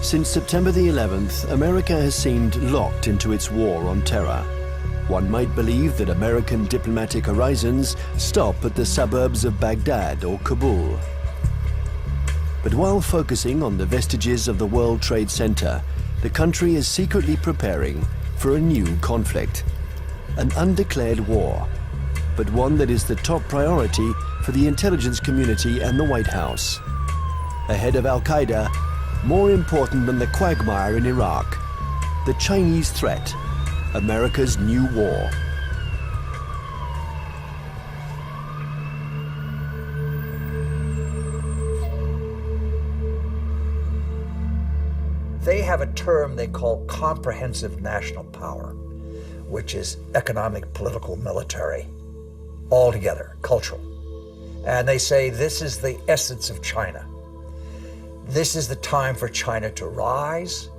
Since September the 11th, America has seemed locked into its war on terror. One might believe that American diplomatic horizons stop at the suburbs of Baghdad or Kabul. But while focusing on the vestiges of the World Trade Center, the country is secretly preparing for a new conflict, an undeclared war, but one that is the top priority for the intelligence community and the White House. Ahead of Al-Qaeda, more important than the quagmire in Iraq, the Chinese threat, America's new war. They have a term they call comprehensive national power, which is economic, political, military, all together, cultural. And they say this is the essence of China. This is the time for China to rise.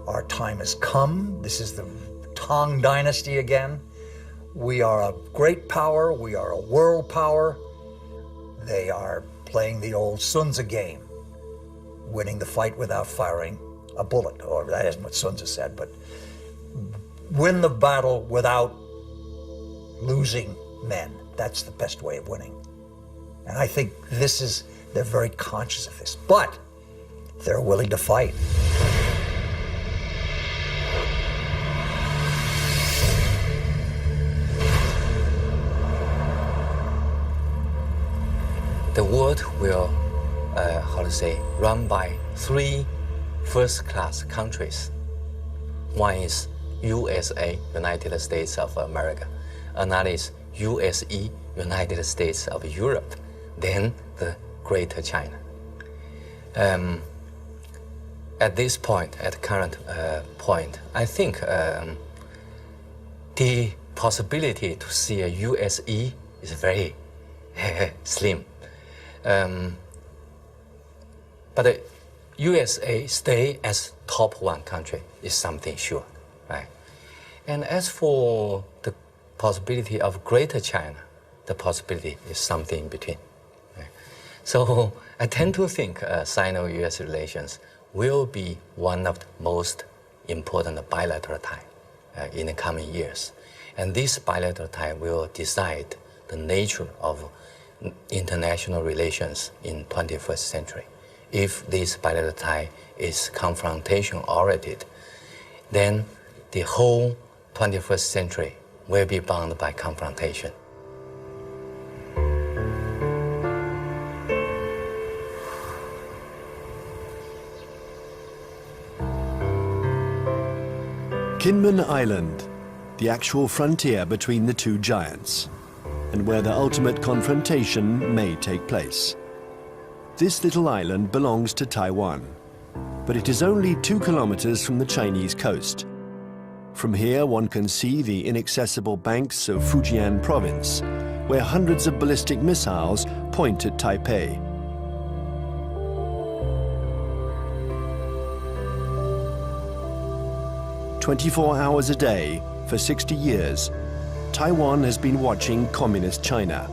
Our time has come. This is the Tang Dynasty again. We are a great power. We are a world power. They are playing the old Sun Tzu game, winning the fight without firing a bullet, or that isn't what Sun Tzu said, but win the battle without losing men. That's the best way of winning. And I think they're very conscious of this, but they're willing to fight. The world will, run by three first-class countries. One is USA, United States of America. Another is USE, United States of Europe. Then the Greater China. At this point, at the current point, I think the possibility to see a USE is very slim. But the USA stay as top one country is something sure, right? And as for the possibility of Greater China, the possibility is something in between. Right? So I tend to think Sino-US relations will be one of the most important bilateral ties in the coming years. And this bilateral tie will decide the nature of international relations in 21st century. If this bilateral tie is confrontation-oriented, then the whole 21st century will be bound by confrontation. Kinmen Island, the actual frontier between the two giants, and where the ultimate confrontation may take place. This little island belongs to Taiwan, but it is only 2 kilometers from the Chinese coast. From here, one can see the inaccessible banks of Fujian province, where hundreds of ballistic missiles point at Taipei. "24 hours a day, for 60 years, Taiwan has been watching Communist China.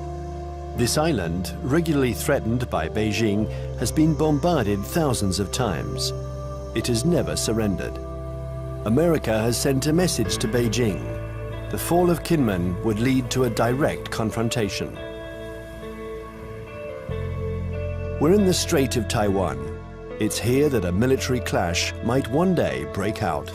This island, regularly threatened by Beijing, has been bombarded thousands of times. It has never surrendered. America has sent a message to Beijing. The fall of Kinmen would lead to a direct confrontation. We're in the Strait of Taiwan. It's here that a military clash might one day break out.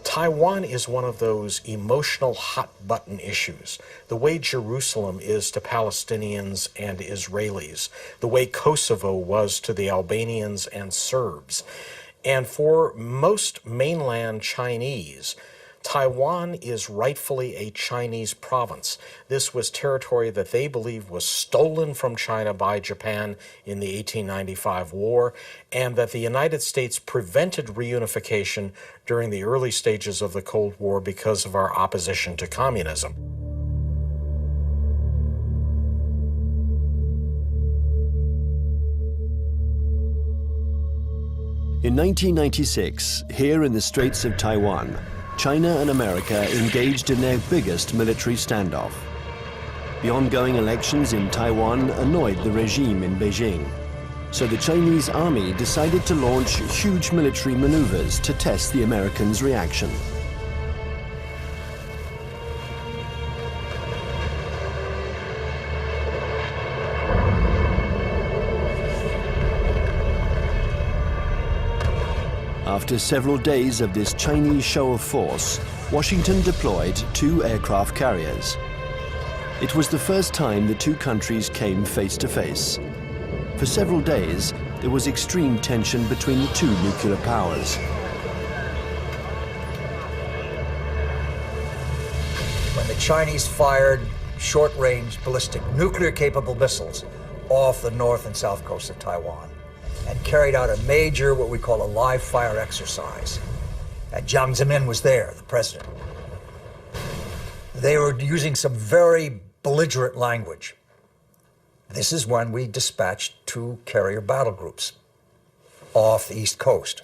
Taiwan is one of those emotional hot-button issues, the way Jerusalem is to Palestinians and Israelis, the way Kosovo was to the Albanians and Serbs. And for most mainland Chinese, Taiwan is rightfully a Chinese province. This was territory that they believe was stolen from China by Japan in the 1895 war, and that the United States prevented reunification during the early stages of the Cold War because of our opposition to communism. In 1996, here in the Straits of Taiwan, China and America engaged in their biggest military standoff. The ongoing elections in Taiwan annoyed the regime in Beijing. So the Chinese army decided to launch huge military maneuvers to test the Americans' reaction. After several days of this Chinese show of force, Washington deployed 2 aircraft carriers. It was the first time the two countries came face to face. For several days, there was extreme tension between the two nuclear powers. When the Chinese fired short-range ballistic nuclear-capable missiles off the north and south coast of Taiwan and carried out a major, what we call a live-fire exercise. And Jiang Zemin was there, the president. They were using some very belligerent language. This is when we dispatched 2 carrier battle groups off the East Coast.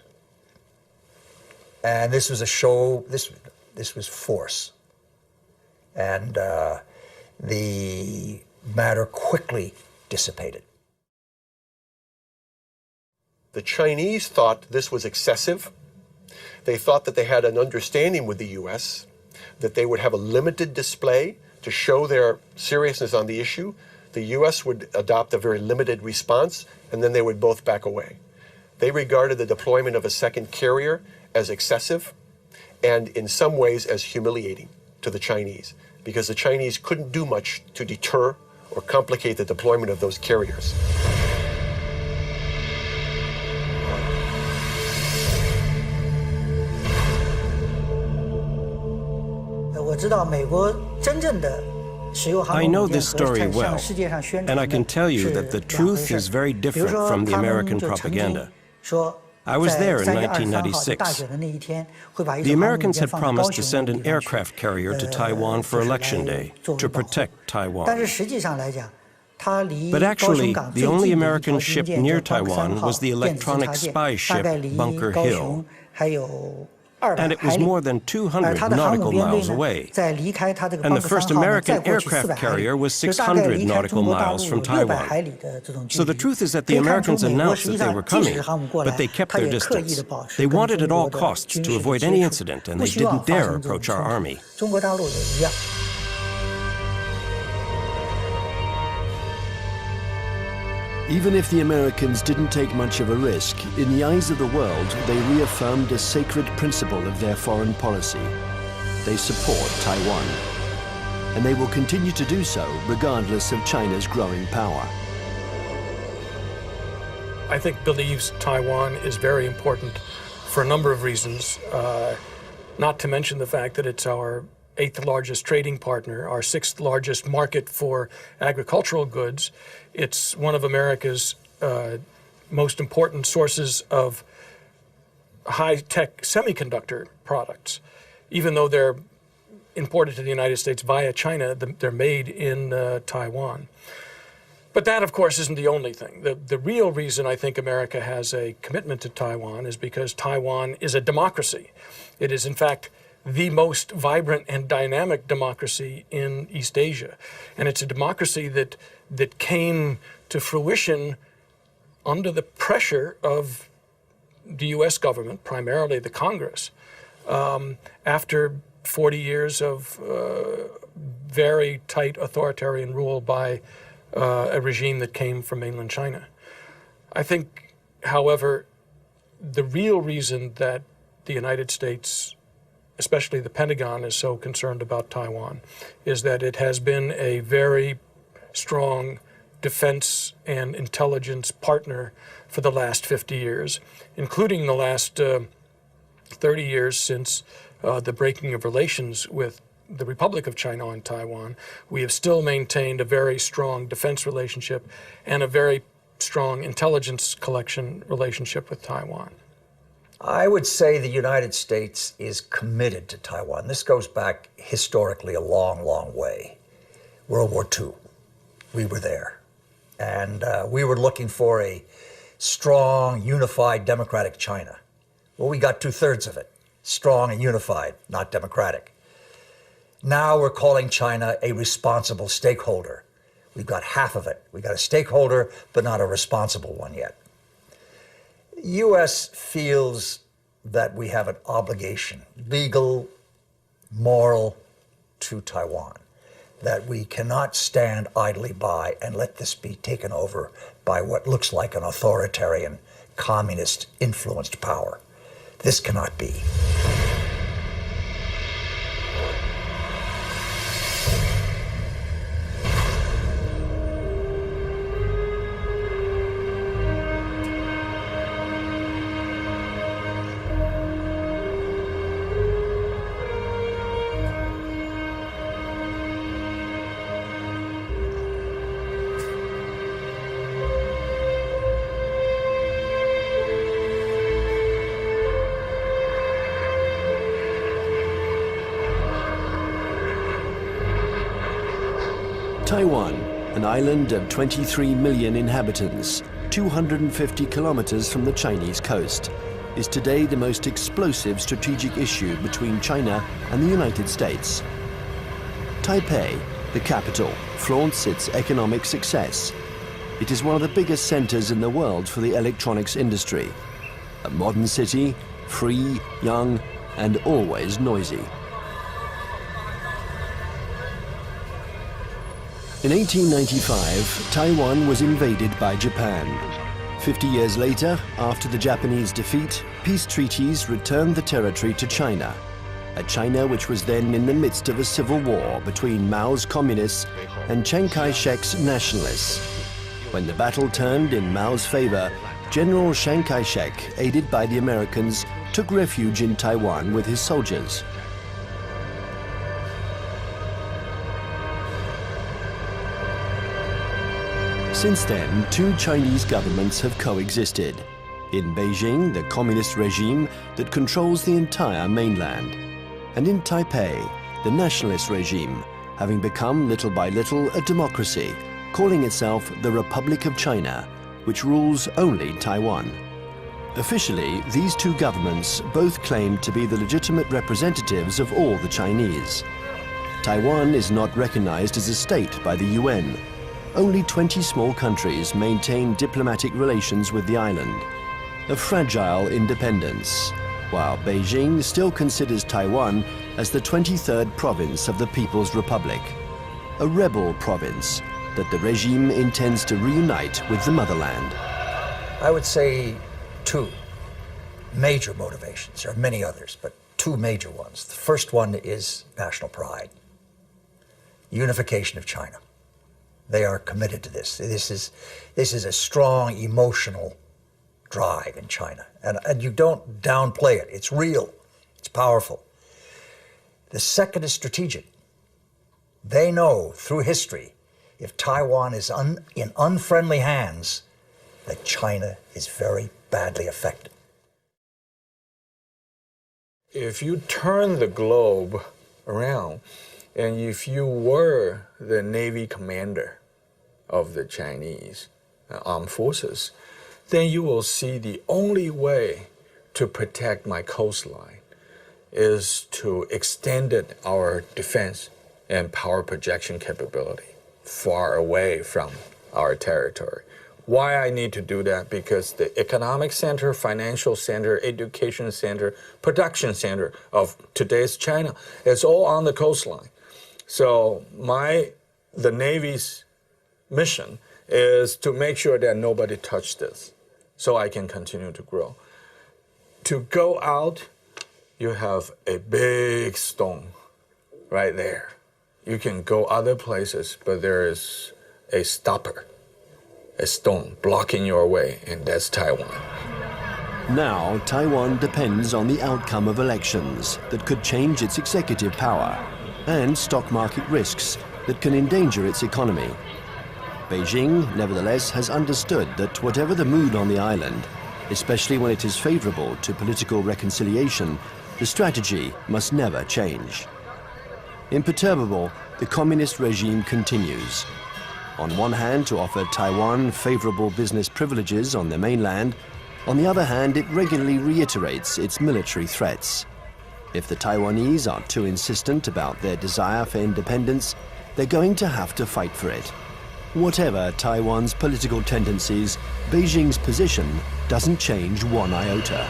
And this was a show, this was force. And the matter quickly dissipated. The Chinese thought this was excessive. They thought that they had an understanding with the U.S., that they would have a limited display to show their seriousness on the issue. The U.S. would adopt a very limited response, and then they would both back away. They regarded the deployment of a second carrier as excessive and in some ways as humiliating to the Chinese, because the Chinese couldn't do much to deter or complicate the deployment of those carriers. I know this story well, and I can tell you that the truth is very different from the American propaganda. I was there in 1996. The Americans had promised to send an aircraft carrier to Taiwan for Election Day to protect Taiwan. But actually, the only American ship near Taiwan was the electronic spy ship Bunker Hill. And it was more than 200 nautical miles away. And the first American aircraft carrier was 600 nautical miles from Taiwan. So the truth is that the Americans announced that they were coming, but they kept their distance. They wanted at all costs to avoid any incident, and they didn't dare approach our army. Even if the Americans didn't take much of a risk, in the eyes of the world, they reaffirmed a sacred principle of their foreign policy. They support Taiwan. And they will continue to do so, regardless of China's growing power. I think believes Taiwan is very important for a number of reasons, not to mention the fact that it's our 8th largest trading partner, our 6th largest market for agricultural goods. It's one of America's most important sources of high-tech semiconductor products. Even though they're imported to the United States via China, they're made in Taiwan. But that, of course, isn't the only thing. The real reason I think America has a commitment to Taiwan is because Taiwan is a democracy. It is, in fact, the most vibrant and dynamic democracy in East Asia. And it's a democracy that came to fruition under the pressure of the U.S. government, primarily the Congress, after 40 years of very tight authoritarian rule by a regime that came from mainland China. I think, however, the real reason that the United States, especially the Pentagon, is so concerned about Taiwan is that it has been a very strong defense and intelligence partner for the last 50 years, including the last 30 years since the breaking of relations with the Republic of China on Taiwan. We have still maintained a very strong defense relationship and a very strong intelligence collection relationship with Taiwan. I would say the United States is committed to Taiwan. This goes back historically a long, long way. World War II, we were there. And we were looking for a strong, unified, democratic China. Well, we got 2/3 of it. Strong and unified, not democratic. Now we're calling China a responsible stakeholder. We've got half of it. We've got a stakeholder, but not a responsible one yet. U.S. feels that we have an obligation, legal, moral, to Taiwan, that we cannot stand idly by and let this be taken over by what looks like an authoritarian, communist-influenced power. This cannot be. Taiwan, an island of 23 million inhabitants, 250 kilometers from the Chinese coast, is today the most explosive strategic issue between China and the United States. Taipei, the capital, flaunts its economic success. It is one of the biggest centers in the world for the electronics industry. A modern city, free, young, and always noisy. In 1895, Taiwan was invaded by Japan. 50 years later, after the Japanese defeat, peace treaties returned the territory to China, a China which was then in the midst of a civil war between Mao's communists and Chiang Kai-shek's nationalists. When the battle turned in Mao's favor, General Chiang Kai-shek, aided by the Americans, took refuge in Taiwan with his soldiers. Since then, two Chinese governments have coexisted. In Beijing, the communist regime that controls the entire mainland. And in Taipei, the nationalist regime, having become little by little a democracy, calling itself the Republic of China, which rules only Taiwan. Officially, these two governments both claim to be the legitimate representatives of all the Chinese. Taiwan is not recognized as a state by the UN. Only 20 small countries maintain diplomatic relations with the island. A fragile independence, while Beijing still considers Taiwan as the 23rd province of the People's Republic, a rebel province that the regime intends to reunite with the motherland. I would say two major motivations. There are many others, but two major ones. The first one is national pride, unification of China. They are committed to this. This is a strong emotional drive in China. And you don't downplay it. It's real. It's powerful. The second is strategic. They know through history, if Taiwan is in unfriendly hands, that China is very badly affected. If you turn the globe around, and if you were the Navy commander of the Chinese armed forces, then you will see the only way to protect my coastline is to extend our defense and power projection capability far away from our territory. Why I need to do that? Because the economic center, financial center, education center, production center of today's China is all on the coastline. So the Navy's mission is to make sure that nobody touched this so I can continue to grow. To go out, you have a big stone right there. You can go other places, but there is a stopper, a stone blocking your way, and that's Taiwan. Now, Taiwan depends on the outcome of elections that could change its executive power and stock market risks that can endanger its economy. Beijing, nevertheless, has understood that whatever the mood on the island, especially when it is favorable to political reconciliation, the strategy must never change. Imperturbable, the communist regime continues. On one hand, to offer Taiwan favorable business privileges on the mainland. On the other hand, it regularly reiterates its military threats. If the Taiwanese are too insistent about their desire for independence, they're going to have to fight for it. Whatever Taiwan's political tendencies, Beijing's position doesn't change one iota.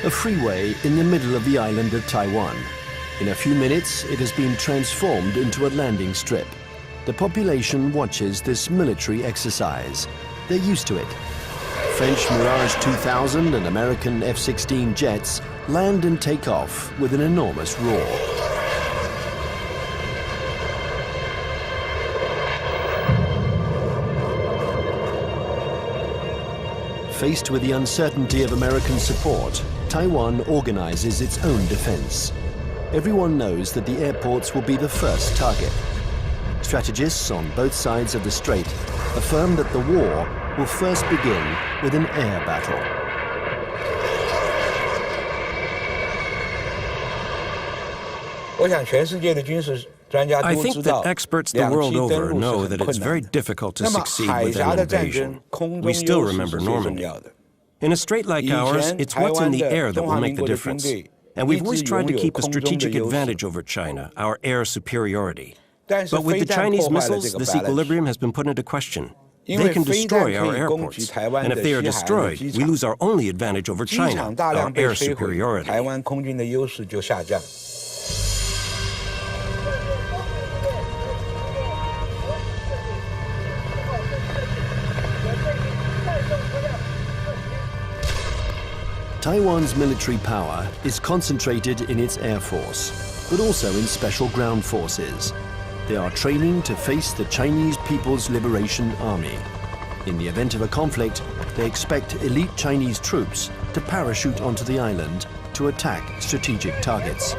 A freeway in the middle of the island of Taiwan. In a few minutes, it has been transformed into a landing strip. The population watches this military exercise. They're used to it. French Mirage 2000 and American F-16 jets land and take off with an enormous roar. Faced with the uncertainty of American support, Taiwan organizes its own defense. Everyone knows that the airports will be the first target. Strategists on both sides of the strait affirm that the war will first begin with an air battle. I think that experts the world over know that it's very difficult to succeed with an invasion. We still remember Normandy. In a strait like ours, it's what's in the air that will make the difference. And we've always tried to keep a strategic advantage over China, our air superiority. But with the Chinese missiles, this equilibrium has been put into question. They can destroy our airports, and if they are destroyed, we lose our only advantage over China, our air superiority. Taiwan's military power is concentrated in its air force, but also in special ground forces. They are training to face the Chinese People's Liberation Army. In the event of a conflict, they expect elite Chinese troops to parachute onto the island to attack strategic targets.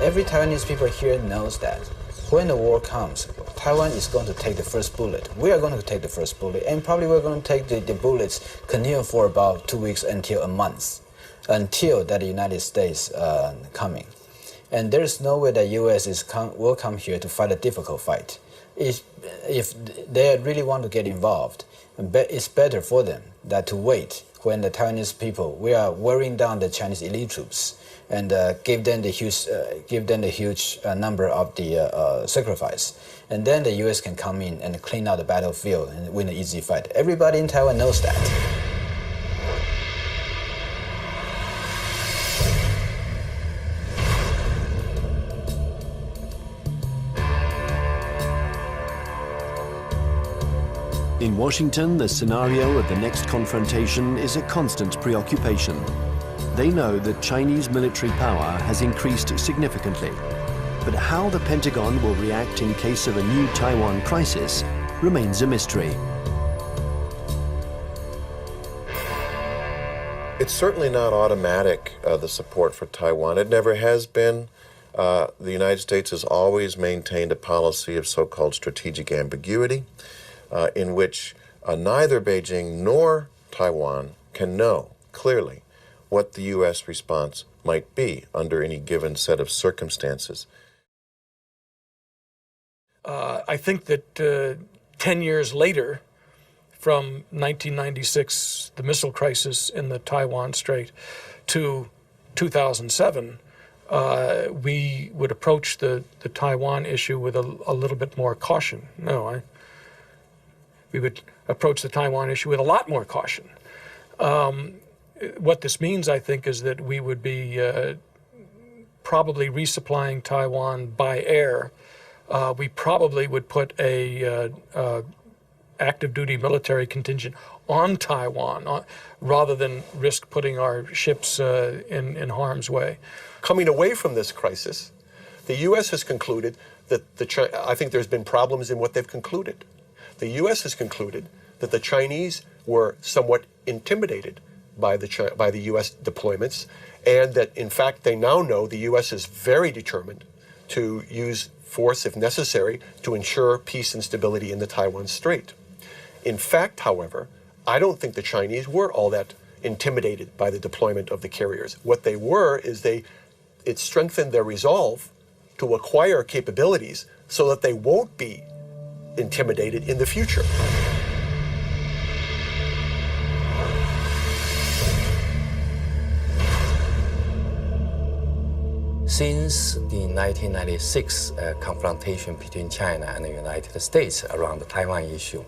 Every Taiwanese people here knows that when the war comes, Taiwan is going to take the first bullet. We are going to take the first bullet, and probably we're going to take the bullets continue for about 2 weeks until a month, until that the United States coming. And there's no way that U.S. will come here to fight a difficult fight. If they really want to get involved, it's better for them that to wait when the Taiwanese people, we are wearing down the Chinese elite troops and give them the huge number of the sacrifice. And then the U.S. can come in and clean out the battlefield and win an easy fight. Everybody in Taiwan knows that. In Washington, the scenario of the next confrontation is a constant preoccupation. They know that Chinese military power has increased significantly, but how the Pentagon will react in case of a new Taiwan crisis remains a mystery. It's certainly not automatic, the support for Taiwan. It never has been. The United States has always maintained a policy of so-called strategic ambiguity, in which neither Beijing nor Taiwan can know clearly what the U.S. response might be under any given set of circumstances. I think that 10 years later, from 1996, the missile crisis in the Taiwan Strait, to 2007, we would approach the Taiwan issue with a little bit more caution. We would approach the Taiwan issue with a lot more caution. What this means, I think, is that we would be probably resupplying Taiwan by air. We probably would put a active duty military contingent on Taiwan rather than risk putting our ships in harm's way. Coming away from this crisis, the U.S. has concluded that I think there's been problems in what they've concluded. The U.S. has concluded that the Chinese were somewhat intimidated by the U.S. deployments, and that in fact they now know the U.S. is very determined to use force if necessary to ensure peace and stability in the Taiwan Strait. In fact, however, I don't think the Chinese were all that intimidated by the deployment of the carriers. What they were is it strengthened their resolve to acquire capabilities so that they won't be intimidated in the future. Since the 1996 confrontation between China and the United States around the Taiwan issue,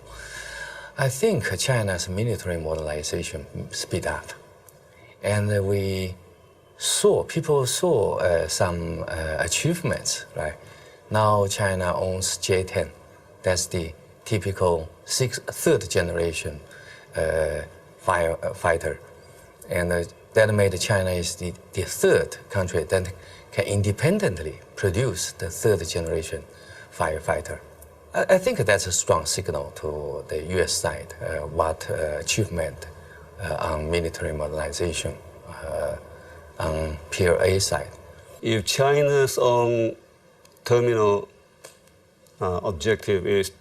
I think China's military modernization speed up. And people saw some achievements, right? Now China owns J-10. That's the typical third generation fighter. And that made China is the third country that can independently produce the third generation firefighter. I think that's a strong signal to the US side, what achievement on military modernization on PLA side. If China's own terminal objective is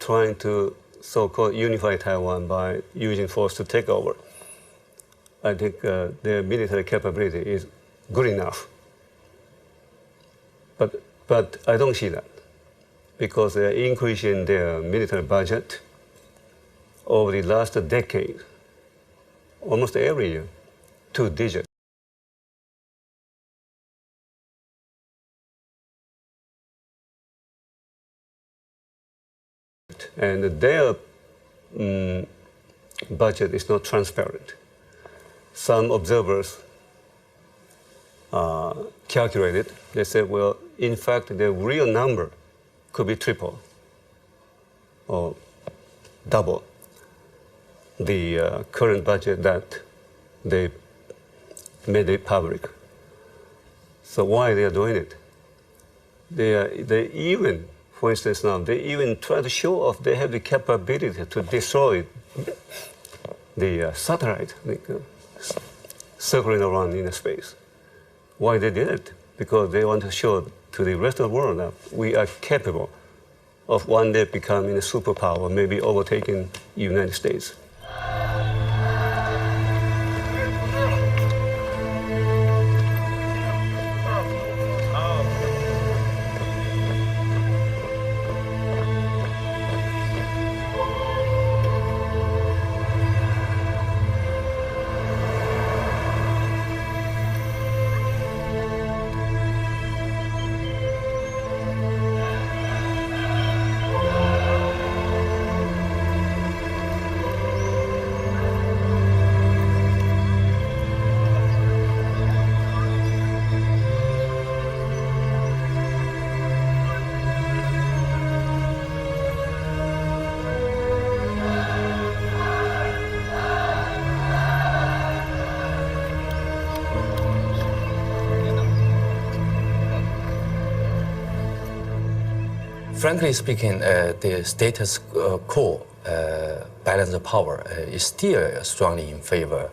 trying to so-called unify Taiwan by using force to take over, I think their military capability is good enough. But I don't see that, because they're increasing their military budget over the last decade, almost every year, 2 digits. And their budget is not transparent. Some observers calculated, they said, well, in fact, the real number could be triple or double the current budget that they made it public. So why they are doing it? They even, for instance now, they even try to show off they have the capability to destroy the satellite circling around in space. Why they did it? Because they want to show to the rest of the world that we are capable of one day becoming a superpower, maybe overtaking the United States. Frankly speaking, the status quo balance of power is still strongly in favor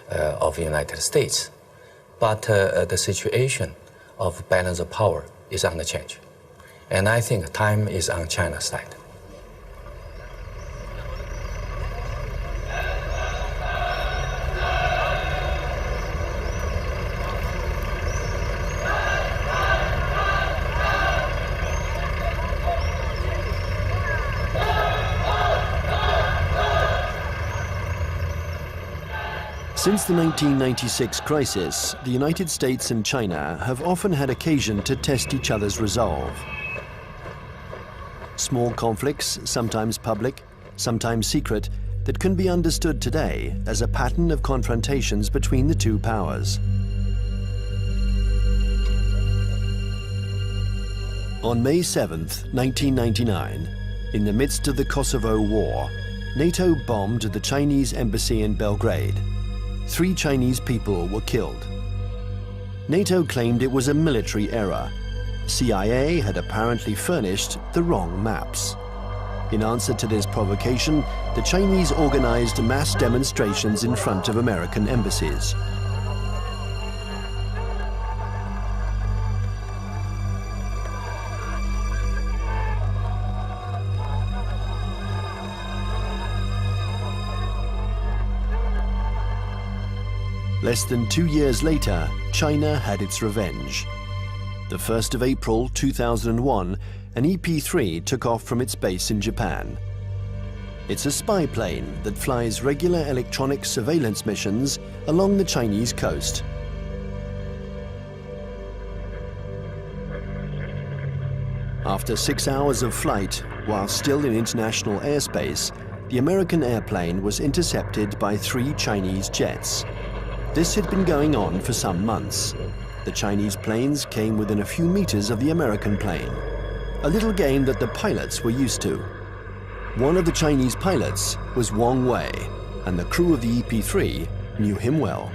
of the United States. But the situation of balance of power is under change. And I think time is on China's side. Since the 1996 crisis, the United States and China have often had occasion to test each other's resolve. Small conflicts, sometimes public, sometimes secret, that can be understood today as a pattern of confrontations between the two powers. On May 7th, 1999, in the midst of the Kosovo War, NATO bombed the Chinese embassy in Belgrade. 3 Chinese people were killed. NATO claimed it was a military error. CIA had apparently furnished the wrong maps. In answer to this provocation, the Chinese organized mass demonstrations in front of American embassies. Less than 2 years later, China had its revenge. The 1st of April 2001, an EP-3 took off from its base in Japan. It's a spy plane that flies regular electronic surveillance missions along the Chinese coast. After 6 hours of flight, while still in international airspace, the American airplane was intercepted by 3 Chinese jets. This had been going on for some months. The Chinese planes came within a few meters of the American plane, a little game that the pilots were used to. One of the Chinese pilots was Wang Wei, and the crew of the EP-3 knew him well.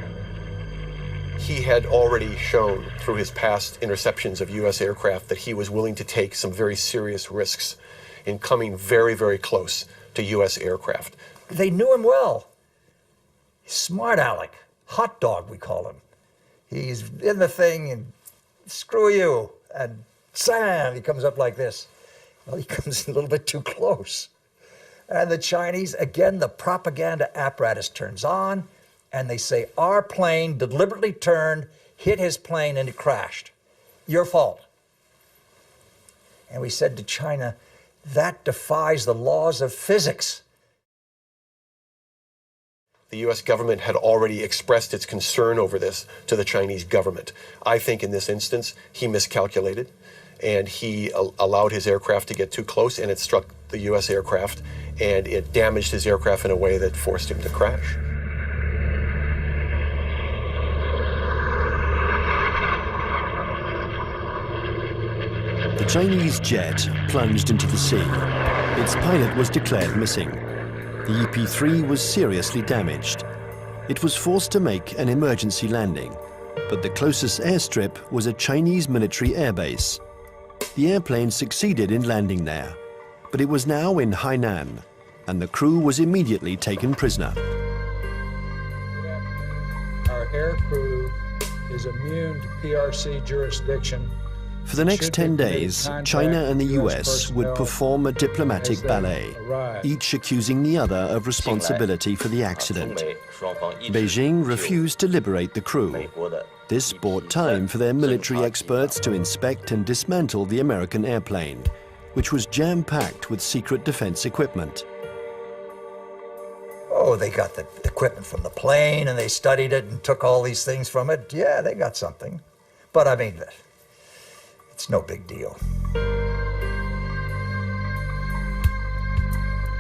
He had already shown through his past interceptions of U.S. aircraft that he was willing to take some very serious risks in coming very, very close to U.S. aircraft. They knew him well. Smart Alec, hot dog we call him. He's in the thing and screw you, and Sam, he comes up like this. Well, he comes a little bit too close. And the Chinese, again, the propaganda apparatus turns on, and they say, our plane deliberately turned, hit his plane, and it crashed. Your fault. And we said to China, that defies the laws of physics. The U.S. government had already expressed its concern over this to the Chinese government. I think in this instance, he miscalculated, and he allowed his aircraft to get too close, and it struck the U.S. aircraft, and it damaged his aircraft in a way that forced him to crash. The Chinese jet plunged into the sea. Its pilot was declared missing. The EP-3 was seriously damaged. It was forced to make an emergency landing, but the closest airstrip was a Chinese military airbase. The airplane succeeded in landing there, but it was now in Hainan, and the crew was immediately taken prisoner. Our air crew is immune to PRC jurisdiction. For the next 10 days, China and the US would perform a diplomatic ballet, each accusing the other of responsibility for the accident. Beijing refused to liberate the crew. This bought time for their military experts to inspect and dismantle the American airplane, which was jam-packed with secret defense equipment. Oh, they got the equipment from the plane, and they studied it and took all these things from it. Yeah, they got something. But I mean, it's no big deal.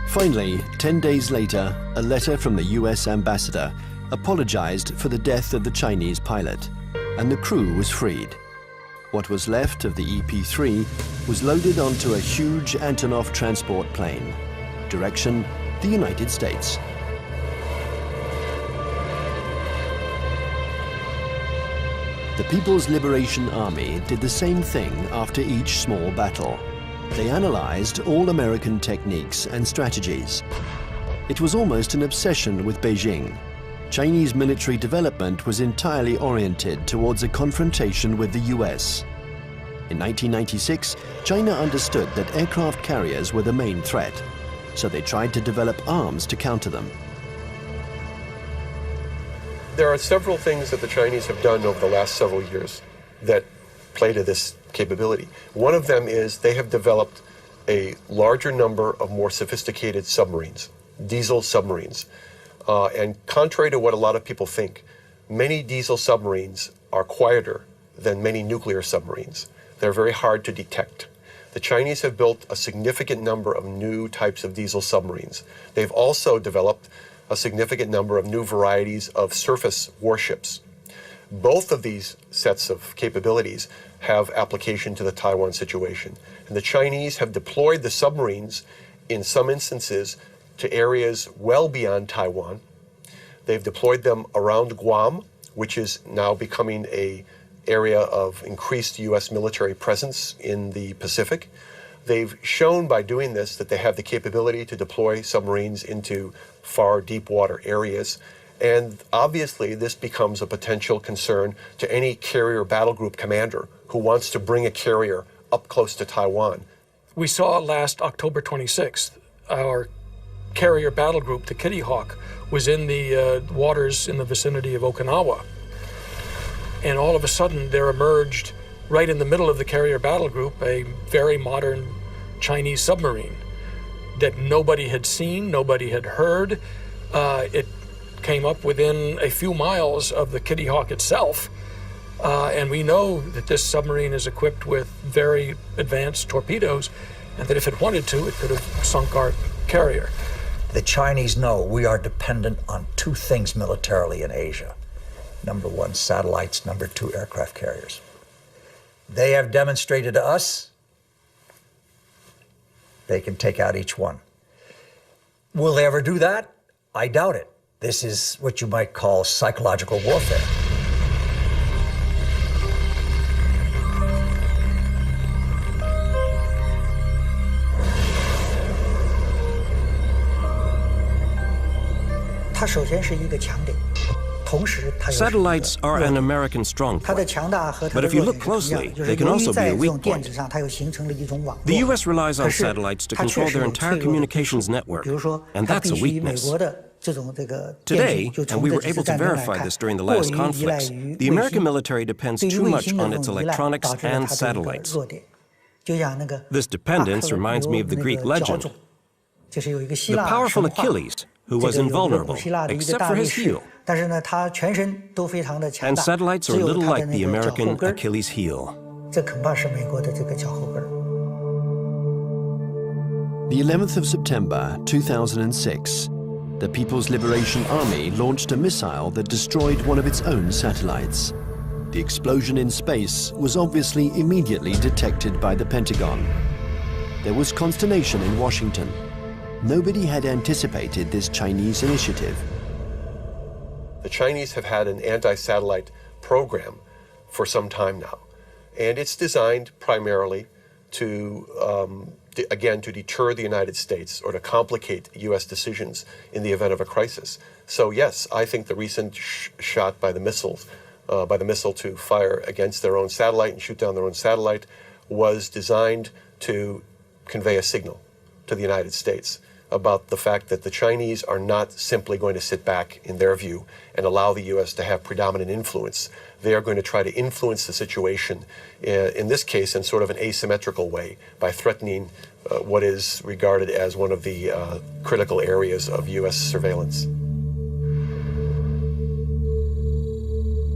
Finally, 10 days later, a letter from the US ambassador apologized for the death of the Chinese pilot, and the crew was freed. What was left of the EP-3 was loaded onto a huge Antonov transport plane. Direction, the United States. The People's Liberation Army did the same thing after each small battle. They analyzed all American techniques and strategies. It was almost an obsession with Beijing. Chinese military development was entirely oriented towards a confrontation with the US. In 1996, China understood that aircraft carriers were the main threat, so they tried to develop arms to counter them. There are several things that the Chinese have done over the last several years that play to this capability. One of them is they have developed a larger number of more sophisticated submarines, diesel submarines. And contrary to what a lot of people think, many diesel submarines are quieter than many nuclear submarines. They're very hard to detect. The Chinese have built a significant number of new types of diesel submarines. They've also developed a significant number of new varieties of surface warships. Both of these sets of capabilities have application to the Taiwan situation. And the Chinese have deployed the submarines in some instances to areas well beyond Taiwan. They've deployed them around Guam, which is now becoming an area of increased U.S. military presence in the Pacific. They've shown by doing this that they have the capability to deploy submarines into far deep water areas. And obviously this becomes a potential concern to any carrier battle group commander who wants to bring a carrier up close to Taiwan. We saw last October 26th, our carrier battle group, the Kitty Hawk, was in the waters in the vicinity of Okinawa. And all of a sudden there emerged right in the middle of the carrier battle group, a very modern Chinese submarine that nobody had seen, nobody had heard. It came up within a few miles of the Kitty Hawk itself. And we know that this submarine is equipped with very advanced torpedoes, and that if it wanted to, it could have sunk our carrier. The Chinese know we are dependent on two things militarily in Asia. Number one, satellites. Number two, aircraft carriers. They have demonstrated to us they can take out each one. Will they ever do that? I doubt it. This is what you might call psychological warfare. Satellites are an American strong point. But if you look closely, they can also be a weak point. The U.S. relies on satellites to control their entire communications network, and that's a weakness. Today, and we were able to verify this during the last conflicts, the American military depends too much on its electronics and satellites. This dependence reminds me of the Greek legend. The powerful Achilles, who was invulnerable, except for his heel. And satellites are a little like the American Achilles heel. The 11th of September 2006, the People's Liberation Army launched a missile that destroyed one of its own satellites. The explosion in space was obviously immediately detected by the Pentagon. There was consternation in Washington. Nobody had anticipated this Chinese initiative. The Chinese have had an anti-satellite program for some time now, and it's designed primarily to, again, to deter the United States or to complicate U.S. decisions in the event of a crisis. So yes, I think the recent shot by the missile to fire against their own satellite and shoot down their own satellite was designed to convey a signal to the United States about the fact that the Chinese are not simply going to sit back, in their view, and allow the U.S. to have predominant influence. They are going to try to influence the situation, in this case, in sort of an asymmetrical way, by threatening what is regarded as one of the critical areas of U.S. surveillance.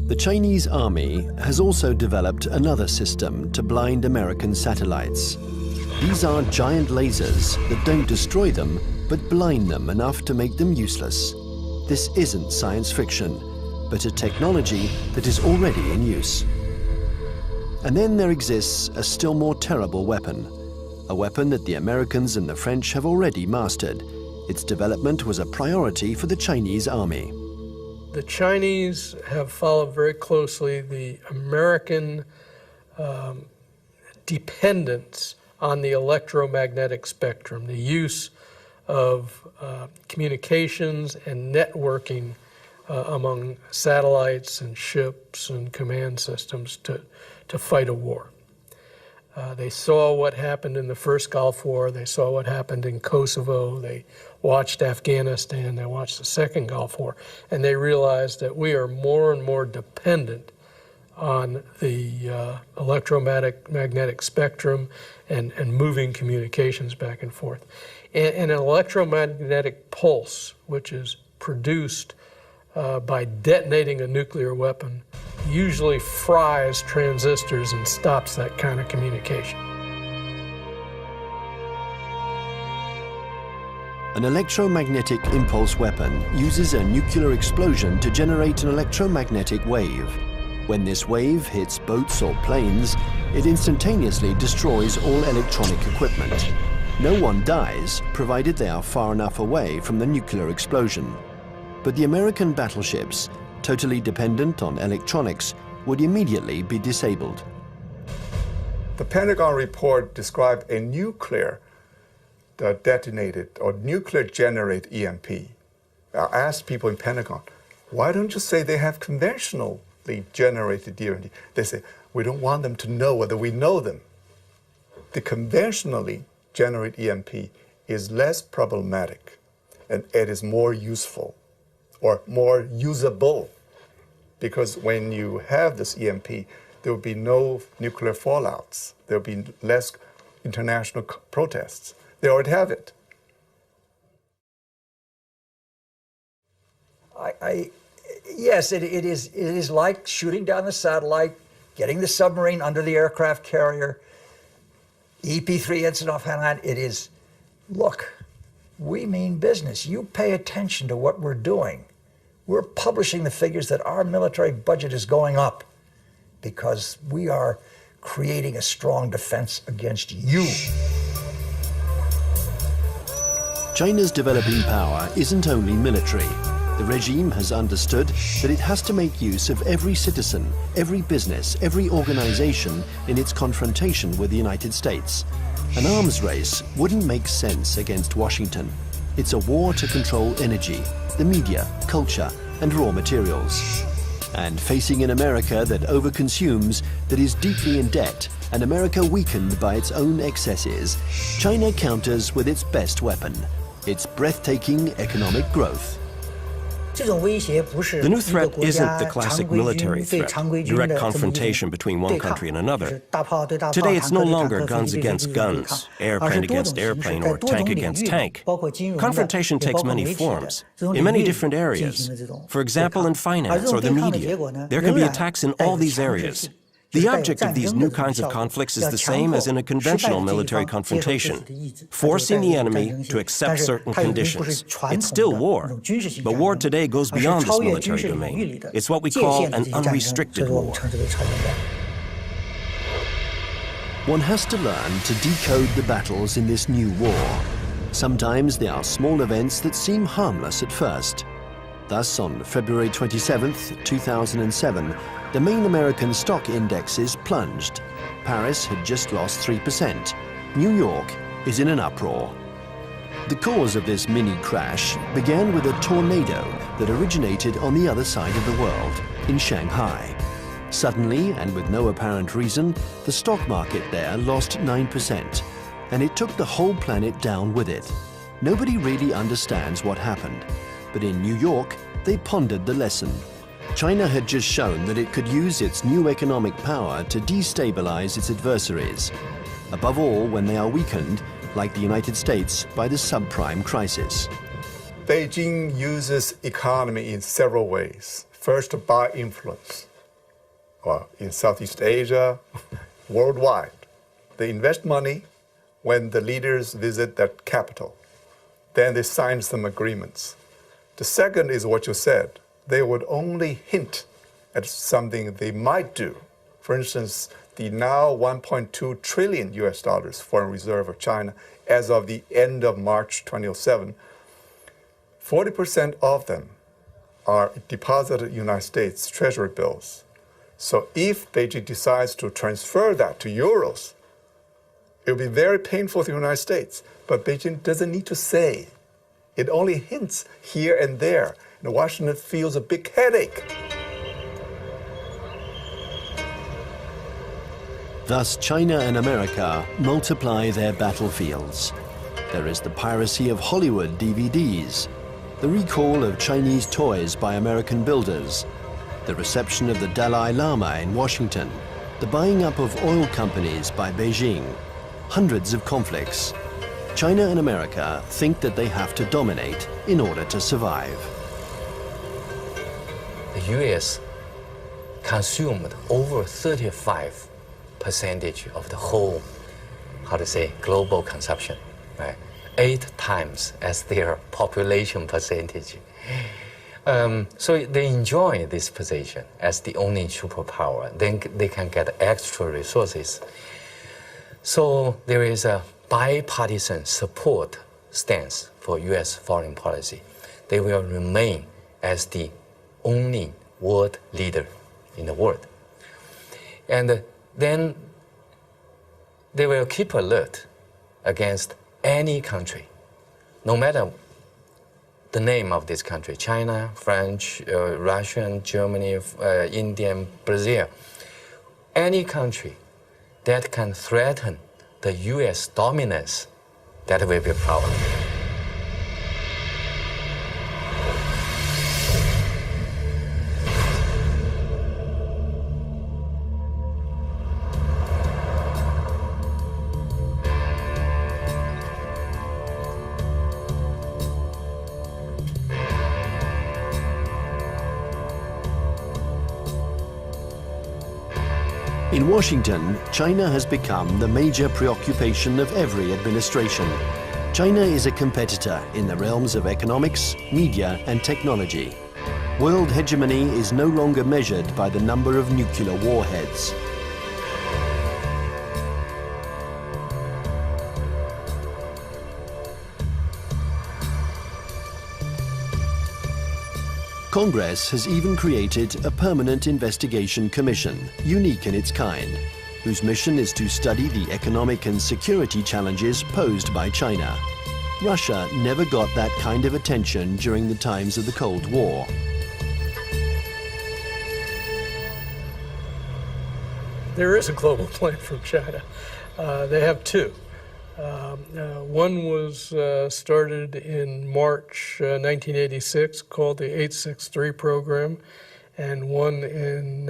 The Chinese army has also developed another system to blind American satellites. These are giant lasers that don't destroy them, but blind them enough to make them useless. This isn't science fiction, but a technology that is already in use. And then there exists a still more terrible weapon, a weapon that the Americans and the French have already mastered. Its development was a priority for the Chinese army. The Chinese have followed very closely the American dependence on the electromagnetic spectrum, the use of communications and networking among satellites and ships and command systems to fight a war. They saw what happened in the first Gulf War, they saw what happened in Kosovo, they watched Afghanistan, they watched the second Gulf War, and they realized that we are more and more dependent on the electromagnetic spectrum and moving communications back and forth. And an electromagnetic pulse, which is produced by detonating a nuclear weapon, usually fries transistors and stops that kind of communication. An electromagnetic impulse weapon uses a nuclear explosion to generate an electromagnetic wave. When this wave hits boats or planes, it instantaneously destroys all electronic equipment. No one dies, provided they are far enough away from the nuclear explosion. But the American battleships, totally dependent on electronics, would immediately be disabled. The Pentagon report described a nuclear detonated or nuclear generated EMP. I asked people in Pentagon, why don't you say they have conventionally generated EMP? They say, we don't want them to know whether we know them. The conventionally generated EMP is less problematic and it is more useful or more usable, because when you have this EMP, there will be no nuclear fallouts. There will be less international protests. They already have it. Yes, it is like shooting down the satellite, getting the submarine under the aircraft carrier, EP-3 incident off Hainan. It is, look, we mean business. You pay attention to what we're doing. We're publishing the figures that our military budget is going up because we are creating a strong defense against you. China's developing power isn't only military. The regime has understood that it has to make use of every citizen, every business, every organization in its confrontation with the United States. An arms race wouldn't make sense against Washington. It's a war to control energy, the media, culture, and raw materials. And facing an America that overconsumes, that is deeply in debt, an America weakened by its own excesses, China counters with its best weapon, its breathtaking economic growth. The new threat isn't the classic military threat, direct confrontation between one country and another. Today it's no longer guns against guns, airplane against airplane, or tank against tank. Confrontation takes many forms, in many different areas. For example, in finance or the media, there can be attacks in all these areas. The object of these new kinds of conflicts is the same as in a conventional military confrontation, forcing the enemy to accept certain conditions. It's still war, but war today goes beyond this military domain. It's what we call an unrestricted war. One has to learn to decode the battles in this new war. Sometimes they are small events that seem harmless at first. Thus, on February 27, 2007, the main American stock indexes plunged. Paris had just lost 3%. New York is in an uproar. The cause of this mini crash began with a tornado that originated on the other side of the world, in Shanghai. Suddenly, and with no apparent reason, the stock market there lost 9%, and it took the whole planet down with it. Nobody really understands what happened, but in New York, they pondered the lesson. China had just shown that it could use its new economic power to destabilize its adversaries, above all when they are weakened, like the United States, by the subprime crisis. Beijing uses economy in several ways. First, by influence. In Southeast Asia, worldwide. They invest money when the leaders visit that capital. Then they sign some agreements. The second is what you said. They would only hint at something they might do. For instance, the now $1.2 trillion US foreign reserve of China as of the end of March 2007, 40% of them are deposited in United States Treasury bills. So if Beijing decides to transfer that to euros, it will be very painful for the United States. But Beijing doesn't need to say. It only hints here and there. And Washington feels a big headache. Thus, China and America multiply their battlefields. There is the piracy of Hollywood DVDs, the recall of Chinese toys by American builders, the reception of the Dalai Lama in Washington, the buying up of oil companies by Beijing, hundreds of conflicts. China and America think that they have to dominate in order to survive. The U.S. consumed over 35% of the whole, global consumption, right? 8 times as their population percentage. So they enjoy this position as the only superpower. Then they can get extra resources. So there is a bipartisan support stance for U.S. foreign policy. They will remain as the only world leader in the world. And then they will keep alert against any country, no matter the name of this country, China, French, Russian, Germany, India, Brazil, any country that can threaten the U.S. dominance, that will be a problem. In Washington, China has become the major preoccupation of every administration. China is a competitor in the realms of economics, media, and technology. World hegemony is no longer measured by the number of nuclear warheads. Congress has even created a permanent investigation commission, unique in its kind, whose mission is to study the economic and security challenges posed by China. Russia never got that kind of attention during the times of the Cold War. There is a global plan from China. They have two. One was started in March 1986, called the 863 program, and one in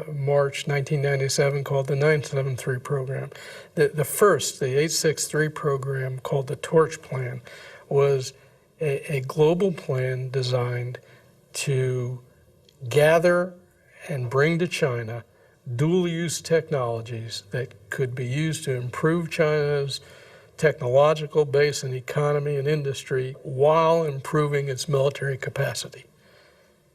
March 1997 called the 973 program. The first, the 863 program, called the Torch Plan, was a global plan designed to gather and bring to China dual-use technologies that could be used to improve China's technological base and economy and industry while improving its military capacity.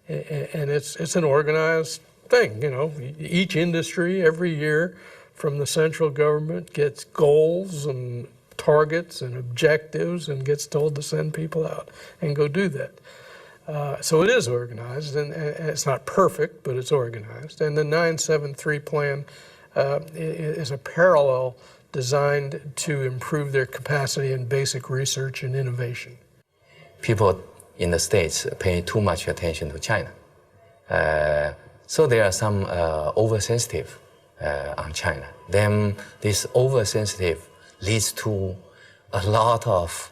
And it's an organized thing, you know. Each industry every year from the central government gets goals and targets and objectives and gets told to send people out and go do that. So it is organized, and it's not perfect, but it's organized. And the 973 plan is a parallel designed to improve their capacity in basic research and innovation. People in the States pay too much attention to China. So there are some oversensitive on China. Then this oversensitive leads to a lot of,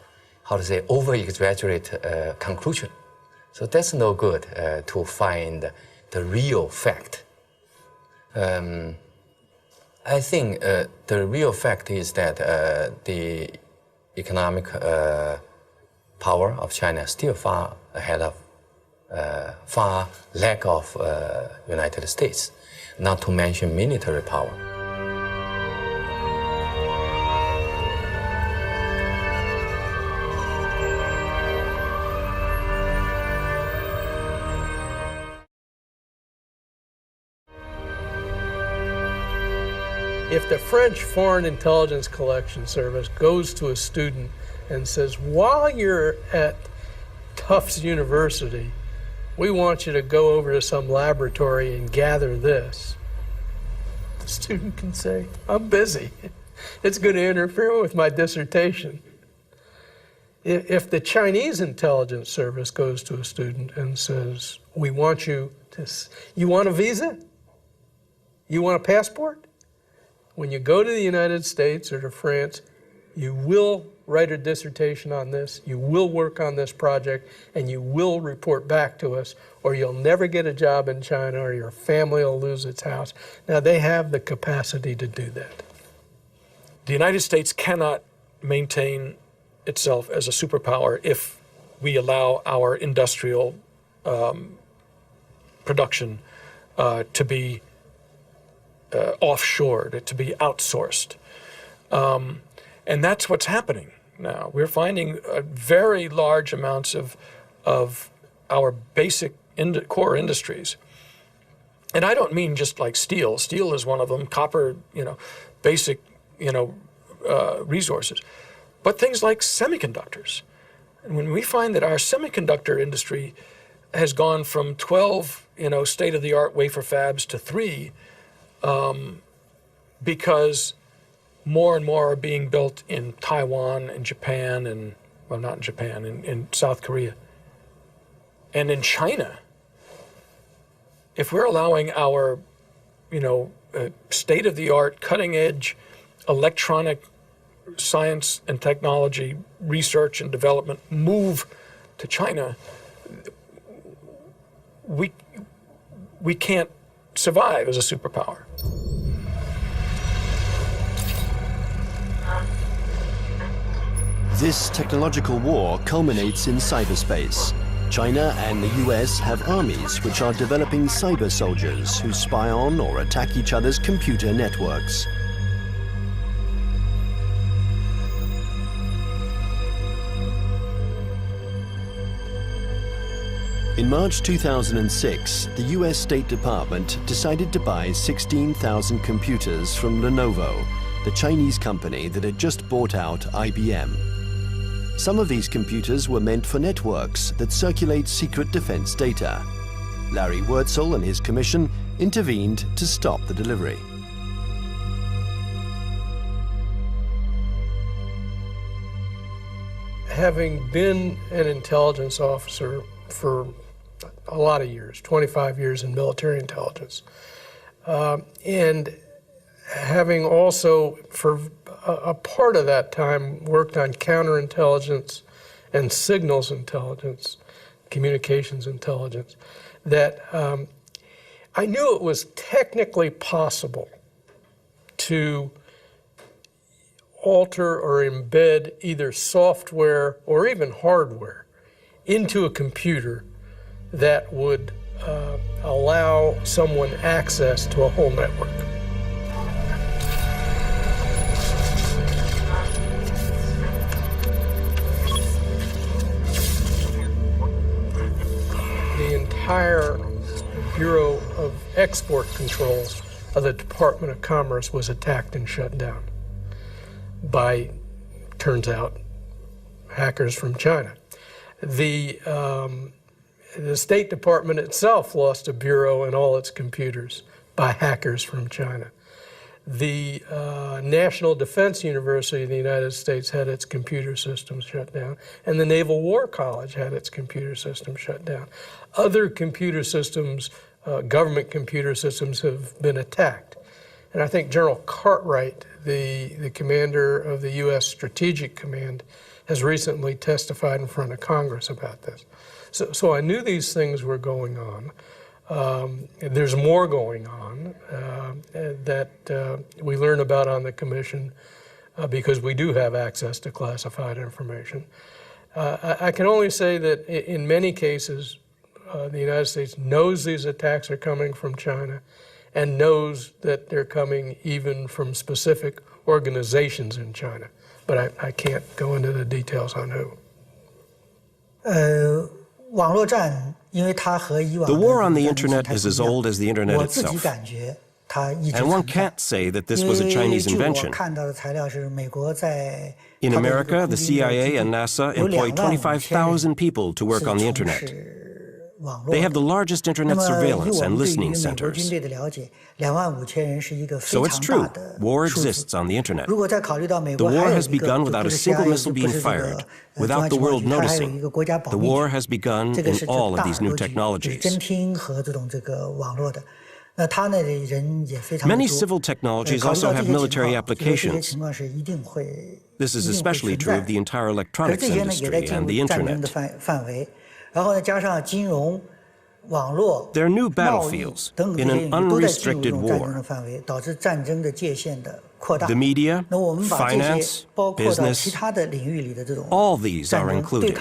over-exaggerate conclusion. So that's no good to find the real fact. I think the real fact is that the economic power of China is still far ahead of, far lack of United States, not to mention military power. If the French Foreign Intelligence Collection Service goes to a student and says, while you're at Tufts University, we want you to go over to some laboratory and gather this, the student can say, I'm busy. It's going to interfere with my dissertation. If the Chinese intelligence service goes to a student and says, we want you to, you want a visa? You want a passport? When you go to the United States or to France, you will write a dissertation on this, you will work on this project, and you will report back to us, or you'll never get a job in China, or your family will lose its house. Now, they have the capacity to do that. The United States cannot maintain itself as a superpower if we allow our industrial production to be offshored, to be outsourced. And that's what's happening now. We're finding very large amounts of our basic core industries. And I don't mean just like steel. Steel is one of them, copper, basic, resources. But things like semiconductors. And when we find that our semiconductor industry has gone from 12, state-of-the-art wafer fabs to 3, because more and more are being built in Taiwan and Japan and, well, not in Japan, in South Korea. And in China, if we're allowing our, state-of-the-art, cutting-edge electronic science and technology research and development move to China, we can't survive as a superpower. This technological war culminates in cyberspace. China and the US have armies which are developing cyber soldiers who spy on or attack each other's computer networks. In March 2006, the US State Department decided to buy 16,000 computers from Lenovo, the Chinese company that had just bought out IBM. Some of these computers were meant for networks that circulate secret defense data. Larry Wurtzel and his commission intervened to stop the delivery. Having been an intelligence officer for a lot of years, 25 years in military intelligence, and having also for a part of that time worked on counterintelligence and signals intelligence, communications intelligence, that I knew it was technically possible to alter or embed either software or even hardware into a computer that would allow someone access to a whole network. The entire Bureau of Export Controls of the Department of Commerce was attacked and shut down by, turns out, hackers from China. The State Department itself lost a bureau and all its computers by hackers from China. The National Defense University of the United States had its computer systems shut down, and the Naval War College had its computer system shut down. Other computer systems, government computer systems, have been attacked. And I think General Cartwright, the commander of the U.S. Strategic Command, has recently testified in front of Congress about this. So I knew these things were going on. There's more going on that we learn about on the Commission because we do have access to classified information. I can only say that in many cases, the United States knows these attacks are coming from China and knows that they're coming even from specific organizations in China. But I can't go into the details on who. The war on the internet is as old as the internet itself. And one can't say that this was a Chinese invention. In America, the CIA and NASA employ 25,000 people to work on the internet. They have the largest internet surveillance and listening centers. So it's true, war exists on the internet. The war has begun without a single missile being fired, without the world noticing. The war has begun in all of these new technologies. Many civil technologies also have military applications. This is especially true of the entire electronics industry and the internet. They're new battlefields in an unrestricted war. The media, finance, business, all these are included.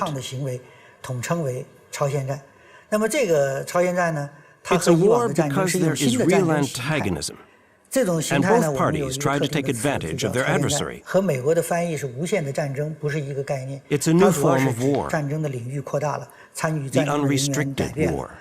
It's a war because there is real antagonism, and both parties try to take advantage of their adversary. It's a new form of war, the unrestricted war.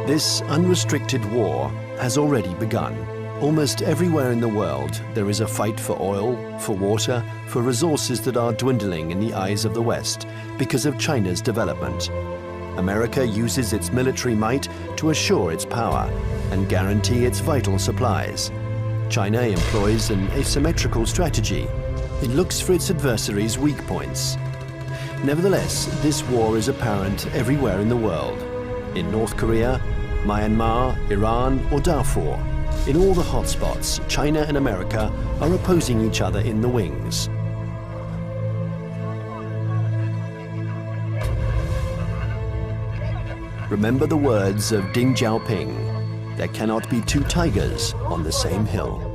This unrestricted war has already begun. Almost everywhere in the world, there is a fight for oil, for water, for resources that are dwindling in the eyes of the West because of China's development. America uses its military might to assure its power and guarantee its vital supplies. China employs an asymmetrical strategy. It looks for its adversaries' weak points. Nevertheless, this war is apparent everywhere in the world. In North Korea, Myanmar, Iran, or Darfur, in all the hotspots, China and America are opposing each other in the wings. remember the words of Deng Xiaoping: there cannot be two tigers on the same hill.